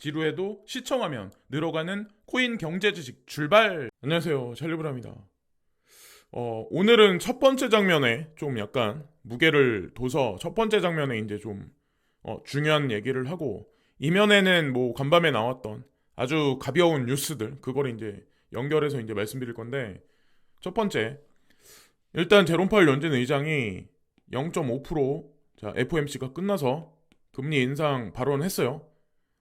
지루해도 시청하면 늘어가는 코인 경제 지식 출발! 안녕하세요, 찰리브라입니다. 오늘은 첫 번째 장면에 좀 약간 무게를 둬서 첫 번째 장면에 이제 좀 중요한 얘기를 하고, 이면에는 뭐 간밤에 나왔던 아주 가벼운 뉴스들, 그걸 이제 연결해서 이제 말씀드릴 건데, 첫 번째, 일단 제롬 파월 연준 의장이 0.5% 자, FOMC가 끝나서 금리 인상 발언했어요.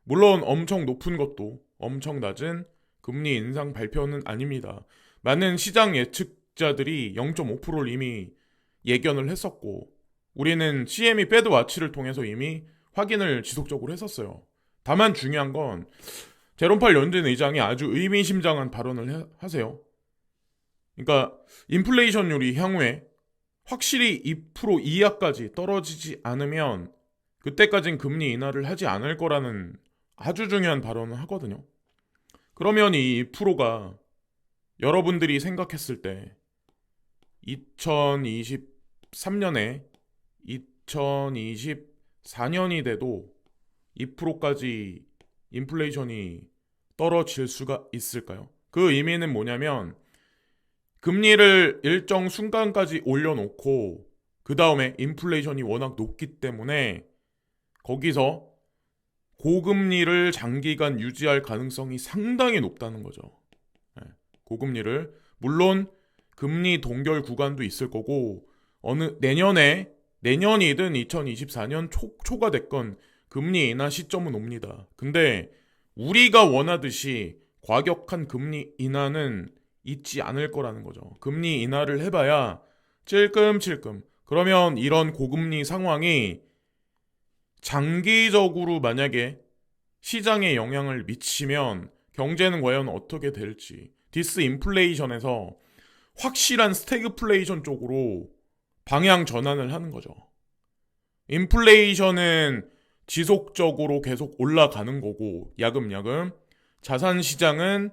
물론 엄청 높은 것도 엄청 낮은 금리 인상 발표는 아닙니다. 많은 시장 예측자들이 0.5%를 이미 예견을 했었고, 우리는 CME 패드 와치를 통해서 이미 확인을 지속적으로 했었어요. 다만 중요한 건 제롬 파월 연준 의장이 아주 의미심장한 발언을 하세요. 그러니까 인플레이션율이 향후에 확실히 2% 이하까지 떨어지지 않으면 그때까진 금리 인하를 하지 않을 거라는 아주 중요한 발언을 하거든요. 그러면 이 2%가 여러분들이 생각했을 때 2023년에 2024년이 돼도 2%까지 인플레이션이 떨어질 수가 있을까요? 그 의미는 뭐냐면 금리를 일정 순간까지 올려놓고 그 다음에 인플레이션이 워낙 높기 때문에 거기서 고금리를 장기간 유지할 가능성이 상당히 높다는 거죠. 고금리를 물론 금리 동결 구간도 있을 거고 어느 내년이든 2024년 초가 됐건 금리 인하 시점은 옵니다. 근데 우리가 원하듯이 과격한 금리 인하는 있지 않을 거라는 거죠. 금리 인하를 해봐야 찔끔찔끔. 그러면 이런 고금리 상황이 장기적으로 만약에 시장에 영향을 미치면 경제는 과연 어떻게 될지, 디스인플레이션에서 확실한 스태그플레이션 쪽으로 방향 전환을 하는 거죠. 인플레이션은 지속적으로 계속 올라가는 거고 야금야금, 자산 시장은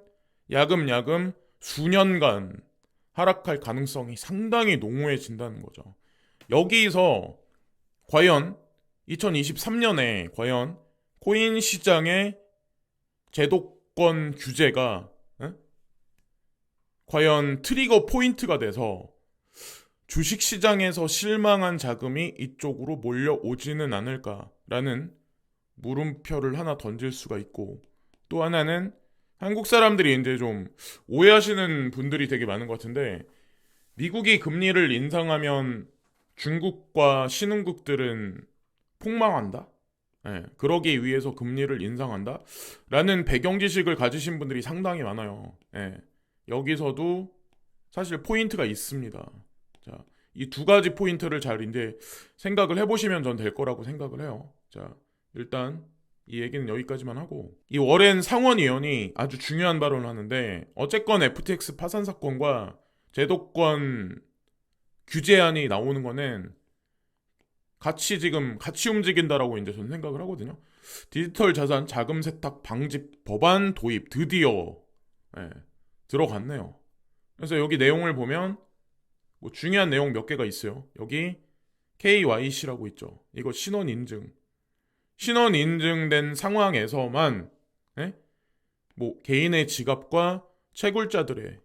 야금야금 수년간 하락할 가능성이 상당히 농후해진다는 거죠. 여기서 과연 2023년에 과연 코인 시장의 제도권 규제가 과연 트리거 포인트가 돼서 주식 시장에서 실망한 자금이 이쪽으로 몰려오지는 않을까라는 물음표를 하나 던질 수가 있고, 또 하나는 한국 사람들이 이제 좀 오해하시는 분들이 되게 많은 것 같은데, 미국이 금리를 인상하면 중국과 신흥국들은 폭망한다? 그러기 위해서 금리를 인상한다? 라는 배경 지식을 가지신 분들이 상당히 많아요. 여기서도 사실 포인트가 있습니다. 자, 이 두 가지 포인트를 잘 이제 생각을 해보시면 전 될 거라고 생각을 해요. 자, 일단 이 얘기는 여기까지만 하고, 이 워렌 상원의원이 아주 중요한 발언을 하는데, 어쨌건 FTX 파산 사건과 제도권 규제안이 나오는 거는 같이 움직인다라고 이제 저는 생각을 하거든요. 디지털 자산 자금 세탁 방지 법안 도입 드디어 들어갔네요. 그래서 여기 내용을 보면 뭐 중요한 내용 몇 개가 있어요. 여기 KYC라고 있죠. 이거 신원 인증된 상황에서만 뭐 개인의 지갑과 채굴자들의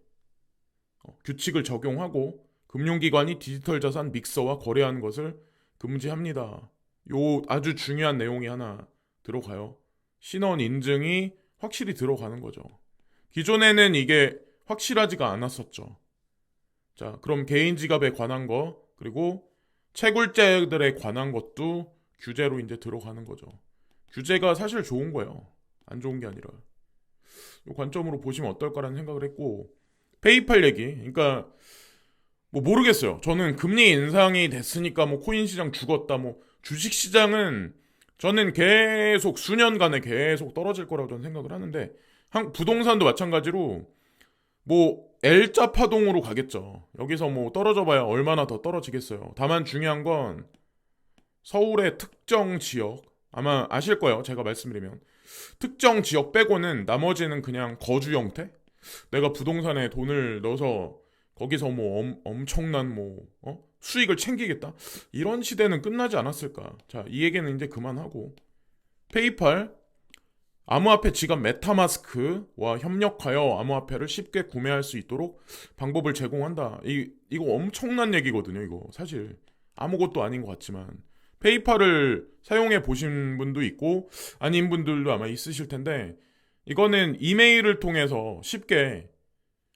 규칙을 적용하고 금융기관이 디지털 자산 믹서와 거래하는 것을 금지합니다. 요 아주 중요한 내용이 하나 들어가요. 신원 인증이 확실히 들어가는 거죠. 기존에는 이게 확실하지가 않았었죠. 자, 그럼 개인 지갑에 관한 거, 그리고 채굴자들에 관한 것도 규제로 이제 들어가는 거죠. 규제가 사실 좋은 거예요. 안 좋은 게 아니라. 이 관점으로 보시면 어떨까라는 생각을 했고, 페이팔 얘기. 그러니까 뭐 모르겠어요. 저는 금리 인상이 됐으니까 뭐 코인 시장 죽었다. 뭐 주식 시장은 저는 계속 수년간에 계속 떨어질 거라고 저는 생각을 하는데, 부동산도 마찬가지로 뭐 L자 파동으로 가겠죠. 여기서 뭐 떨어져 봐야 얼마나 더 떨어지겠어요. 다만 중요한 건 서울의 특정 지역, 아마 아실 거예요. 제가 말씀드리면 특정 지역 빼고는 나머지는 그냥 거주 형태. 내가 부동산에 돈을 넣어서 거기서 뭐 엄청난 뭐 수익을 챙기겠다, 이런 시대는 끝나지 않았을까. 자, 이 얘기는 이제 그만하고, 페이팔 암호화폐 지갑 메타마스크와 협력하여 암호화폐를 쉽게 구매할 수 있도록 방법을 제공한다. 이거 엄청난 얘기거든요, 이거. 사실 아무것도 아닌 것 같지만 페이팔을 사용해 보신 분도 있고 아닌 분들도 아마 있으실 텐데, 이거는 이메일을 통해서 쉽게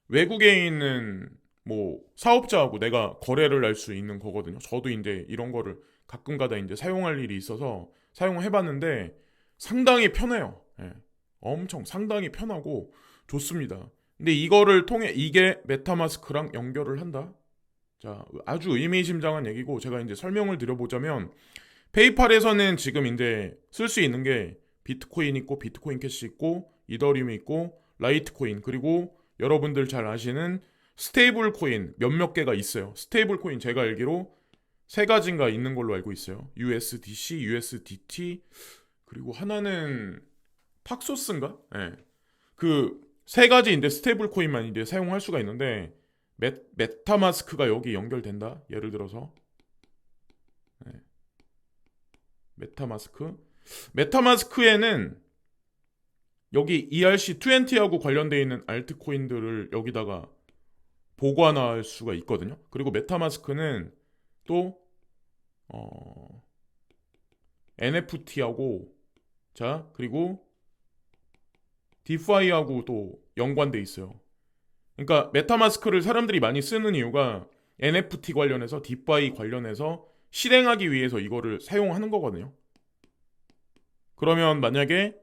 외국에 있는 뭐 사업자하고 내가 거래를 할 수 있는 거거든요. 저도 이제 이런 거를 가끔가다 이제 사용할 일이 있어서 사용해 봤는데 상당히 편해요. 예. 엄청 상당히 편하고 좋습니다. 근데 이거를 통해 이게 메타마스크랑 연결을 한다. 자, 아주 의미심장한 얘기고, 제가 이제 설명을 드려보자면 페이팔에서는 지금 이제 쓸 수 있는 게 비트코인 있고 비트코인 캐시 있고 이더리움 있고 라이트코인, 그리고 여러분들 잘 아시는 스테이블 코인 몇몇 개가 있어요. 스테이블 코인 제가 알기로 세 가지인가 있는 걸로 알고 있어요. USDC, USDT, 그리고 하나는 팍소스인가? 예. 그 세 가지인데 스테이블 코인만 이제 사용할 수가 있는데 메타마스크가 여기 연결된다. 예를 들어서 메타마스크에는 여기 ERC20하고 관련되어 있는 알트코인들을 여기다가 보관할 수가 있거든요. 그리고 메타마스크는 또 NFT하고, 자, 그리고 디파이하고 또 연관돼 있어요. 그러니까 메타마스크를 사람들이 많이 쓰는 이유가 NFT 관련해서, 디파이 관련해서 실행하기 위해서 이거를 사용하는 거거든요. 그러면 만약에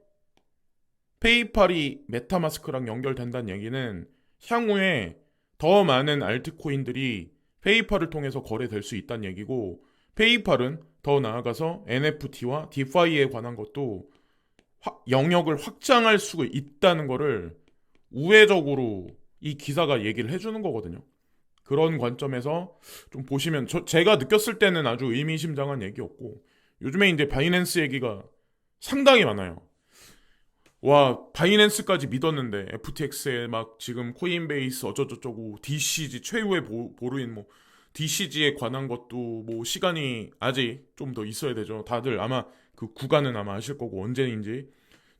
페이팔이 메타마스크랑 연결된다는 얘기는 향후에 더 많은 알트코인들이 페이팔을 통해서 거래될 수 있다는 얘기고, 페이팔은 더 나아가서 NFT와 디파이에 관한 것도 영역을 확장할 수 있다는 거를 우회적으로 이 기사가 얘기를 해주는 거거든요. 그런 관점에서 좀 보시면, 제가 느꼈을 때는 아주 의미심장한 얘기였고, 요즘에 이제 바이낸스 얘기가 상당히 많아요. 와, 바이낸스까지 믿었는데 FTX에 막 지금 코인베이스 어쩌고저쩌고 DCG 최후의 보루인 뭐 DCG에 관한 것도 뭐 시간이 아직 좀 더 있어야 되죠. 다들 아마 그 구간은 아마 아실 거고 언제인지.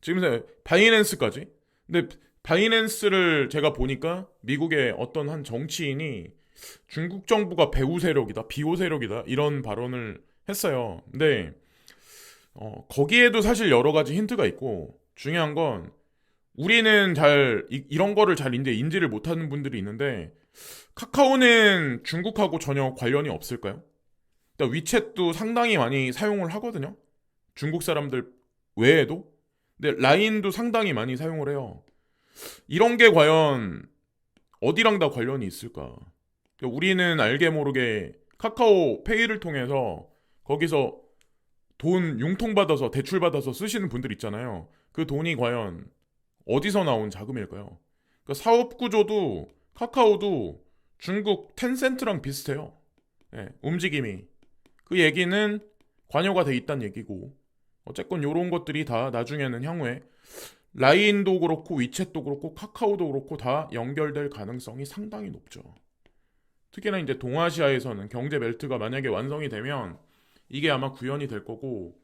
지금 바이낸스까지. 근데 바이낸스를 제가 보니까 미국의 어떤 한 정치인이 중국 정부가 배후 세력이다, 비호 세력이다 이런 발언을 했어요. 근데 거기에도 사실 여러 가지 힌트가 있고, 중요한 건 우리는 잘 이런 거를 잘 이제 인지를 못하는 분들이 있는데, 카카오는 중국하고 전혀 관련이 없을까요? 그러니까 위챗도 상당히 많이 사용을 하거든요. 중국 사람들 외에도. 근데 라인도 상당히 많이 사용을 해요. 이런 게 과연 어디랑 다 관련이 있을까? 그러니까 우리는 알게 모르게 카카오 페이를 통해서 거기서 돈 융통 받아서 대출 받아서 쓰시는 분들 있잖아요. 그 돈이 과연 어디서 나온 자금일까요? 그러니까 사업 구조도 카카오도 중국 텐센트랑 비슷해요. 예, 움직임이. 그 얘기는 관여가 돼 있다는 얘기고, 어쨌건 이런 것들이 다 나중에는 향후에 라인도 그렇고 위챗도 그렇고 카카오도 그렇고 다 연결될 가능성이 상당히 높죠. 특히나 이제 동아시아에서는 경제 벨트가 만약에 완성이 되면 이게 아마 구현이 될 거고,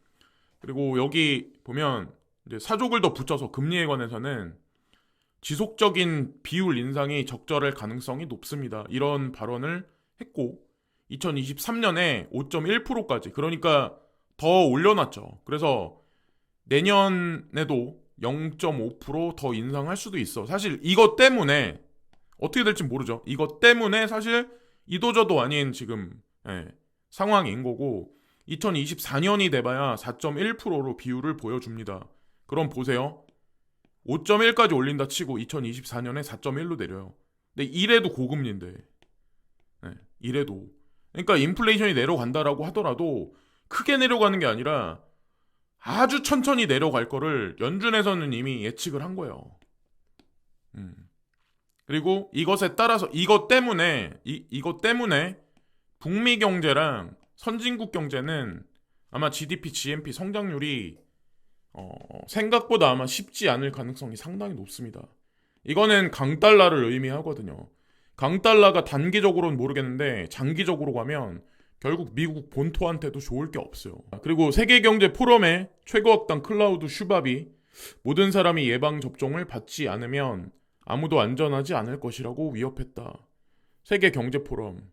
그리고 여기 보면 이제 사족을 더 붙여서 금리에 관해서는 지속적인 비율 인상이 적절할 가능성이 높습니다. 이런 발언을 했고, 2023년에 5.1%까지, 그러니까 더 올려놨죠. 그래서 내년에도 0.5%더 인상할 수도 있어. 사실 이것 때문에 어떻게 될지 모르죠. 이것 때문에 사실 이도저도 아닌 지금 상황인 거고, 2024년이 돼봐야 4.1%로 비율을 보여줍니다. 그럼 보세요. 5.1까지 올린다 치고 2024년에 4.1로 내려요. 근데 이래도 고금리인데. 이래도. 그러니까 인플레이션이 내려간다라고 하더라도 크게 내려가는 게 아니라 아주 천천히 내려갈 거를 연준에서는 이미 예측을 한 거예요. 그리고 이것에 따라서 이것 때문에 북미 경제랑 선진국 경제는 아마 GDP, GNP 성장률이 생각보다 아마 쉽지 않을 가능성이 상당히 높습니다. 이거는 강달러를 의미하거든요. 강달러가 단기적으로는 모르겠는데 장기적으로 가면 결국 미국 본토한테도 좋을 게 없어요. 그리고 세계경제 포럼의 최고학당 클라우드 슈밥이 모든 사람이 예방 접종을 받지 않으면 아무도 안전하지 않을 것이라고 위협했다. 세계 경제 포럼.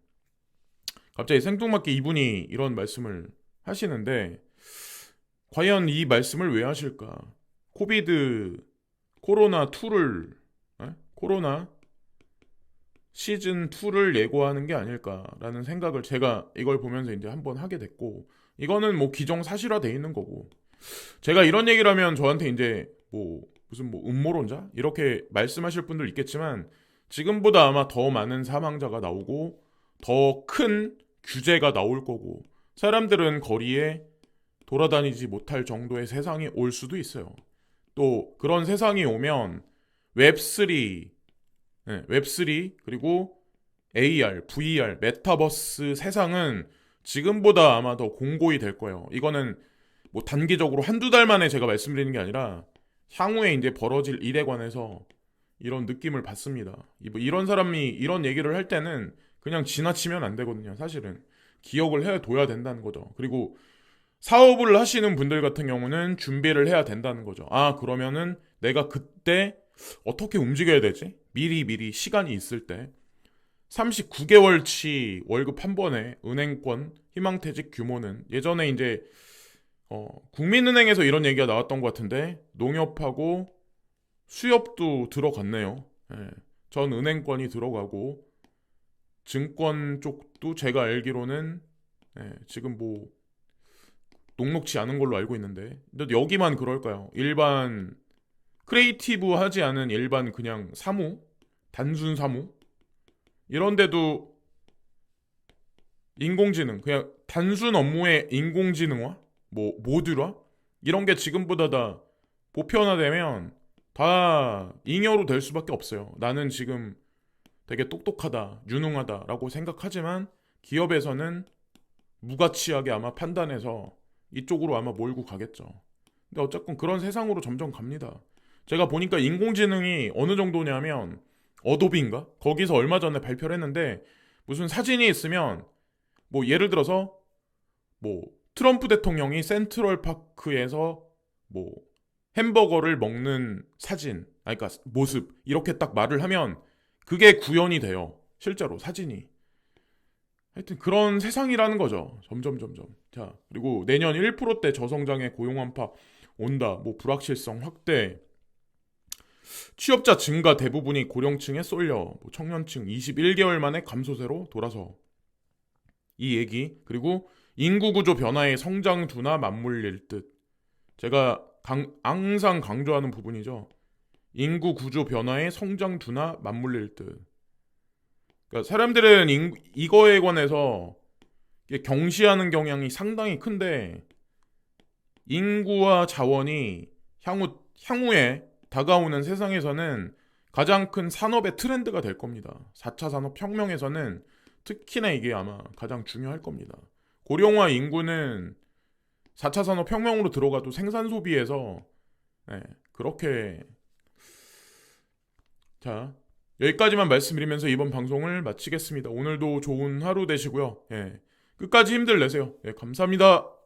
갑자기 생뚱맞게 이분이 이런 말씀을 하시는데 과연 이 말씀을 왜 하실까? 코로나2를 코로나 시즌2를 예고하는 게 아닐까라는 생각을 제가 이걸 보면서 이제 한번 하게 됐고, 이거는 뭐 기정사실화돼 있는 거고, 제가 이런 얘기를 하면 저한테 이제 뭐 무슨 뭐 음모론자 이렇게 말씀하실 분들 있겠지만, 지금보다 아마 더 많은 사망자가 나오고 더 큰 규제가 나올 거고, 사람들은 거리에 돌아다니지 못할 정도의 세상이 올 수도 있어요. 또 그런 세상이 오면 웹3, 웹3 그리고 AR, VR, 메타버스 세상은 지금보다 아마 더 공고히 될 거예요. 이거는 뭐 단기적으로 한두 달 만에 제가 말씀드리는 게 아니라 향후에 이제 벌어질 일에 관해서 이런 느낌을 받습니다. 이런 사람이 이런 얘기를 할 때는 그냥 지나치면 안 되거든요. 사실은 기억을 해둬야 된다는 거죠. 그리고 사업을 하시는 분들 같은 경우는 준비를 해야 된다는 거죠. 아, 그러면은 내가 그때 어떻게 움직여야 되지? 미리 시간이 있을 때 39개월치 월급 한 번에 은행권 희망퇴직 규모는 예전에 이제 국민은행에서 이런 얘기가 나왔던 것 같은데 농협하고 수협도 들어갔네요. 예, 전 은행권이 들어가고 증권 쪽도 제가 알기로는 지금 뭐 녹록치 않은 걸로 알고 있는데, 근데 여기만 그럴까요? 일반 크리에이티브 하지 않은 일반 그냥 사무, 단순 사무 이런데도 인공지능, 그냥 단순 업무의 인공지능화, 뭐 모듈화 이런 게 지금보다 다 보편화되면 다 잉여로 될 수밖에 없어요. 나는 지금 되게 똑똑하다, 유능하다라고 생각하지만 기업에서는 무가치하게 아마 판단해서 이쪽으로 아마 몰고 가겠죠. 근데 어쨌건 그런 세상으로 점점 갑니다. 제가 보니까 인공지능이 어느 정도냐면 어도비인가? 거기서 얼마 전에 발표를 했는데 무슨 사진이 있으면 뭐 예를 들어서 뭐 트럼프 대통령이 센트럴파크에서 뭐 햄버거를 먹는 사진, 그러니까 모습 이렇게 딱 말을 하면 그게 구현이 돼요. 실제로 사진이. 하여튼 그런 세상이라는 거죠. 점점. 자, 그리고 내년 1%대 저성장의 고용 한파 온다. 뭐 불확실성 확대. 취업자 증가 대부분이 고령층에 쏠려. 뭐 청년층 21개월 만에 감소세로 돌아서. 이 얘기. 그리고 인구 구조 변화의 성장 둔화 맞물릴 듯. 제가 항상 강조하는 부분이죠. 인구 구조 변화의 성장 둔화 맞물릴 듯. 그러니까 사람들은 이거에 관해서 경시하는 경향이 상당히 큰데, 인구와 자원이 향후에 다가오는 세상에서는 가장 큰 산업의 트렌드가 될 겁니다. 4차 산업혁명에서는 특히나 이게 아마 가장 중요할 겁니다. 고령화 인구는 4차 산업혁명으로 들어가도 생산 소비에서 그렇게. 자, 여기까지만 말씀드리면서 이번 방송을 마치겠습니다. 오늘도 좋은 하루 되시고요. 끝까지 힘들 내세요. 감사합니다.